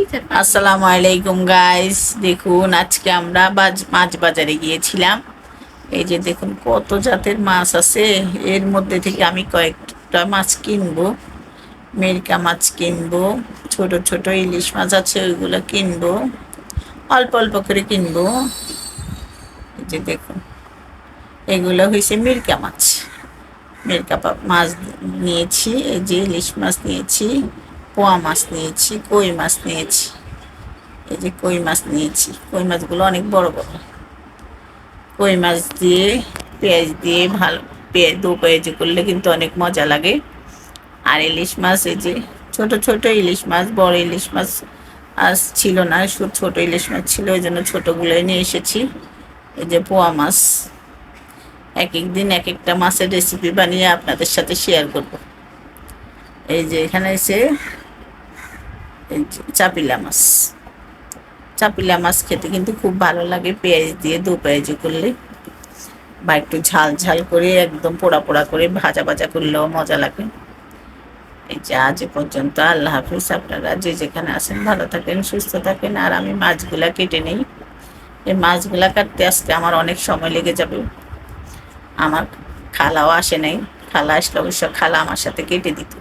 আসসালামু আলাইকুম গাইস, দেখুন আজকে আমরা মাছ বাজারে গিয়েছিলাম। এই যে দেখুন কত জাতের মাছ আছে, এর মধ্যে থেকে আমি কয়েকটা মাছ কিনবো। মিরকা মাছ কিনবো, ছোট ছোট ইলিশ মাছ আছে ওইগুলো কিনবো, অল্প অল্প করে কিনবো। এই যে দেখুন এগুলো হয়েছে মিরকা মাছ। মাছ নিয়েছি, এই যে ইলিশ মাছ নিয়েছি, পোয়া মাছ নিয়েছি, কই মাছ নিয়েছি। এই যে কই মাছ নিয়েছি, কই মাছগুলো অনেক বড় বড়। কই মাছ দিয়ে পেঁয়াজ দিয়ে ভালো, পেঁয়াজ দু পেঁয়াজি করলে কিন্তু অনেক মজা লাগে। আর ইলিশ মাছ, এই যে ছোট ছোট ইলিশ মাছ, বড় ইলিশ মাছ আজ ছিল না, ছোট ইলিশ মাছ ছিল, ওই জন্য ছোটোগুলোই নিয়ে এসেছি। এই যে পোয়া মাছ, এক এক দিন এক একটা মাছের রেসিপি বানিয়ে আপনাদের সাথে শেয়ার করব। এই যে এখানে এসে এই যে চাপিলা মাছ। চাপিলা মাছ খেতে কিন্তু খুব ভালো লাগে পেঁয়াজ দিয়ে দু পেঁয়াজি করলে, বা একটু ঝাল ঝাল করে একদম পোড়া পোড়া করে ভাজা ভাজা করলেও মজা লাগে। এই যে আজ এ পর্যন্ত, আল্লাহ হাফিজ। আপনারা যে যেখানে আছেন ভালো থাকেন, সুস্থ থাকেন। আর আমি মাছগুলা কেটে নেই। এই মাছগুলা কাটতে আজকে আমার অনেক সময় লেগে যাবে। আমার খালাও আসে নাই, খালা আসলে অবশ্য খালা আমার সাথে কেটে দিত।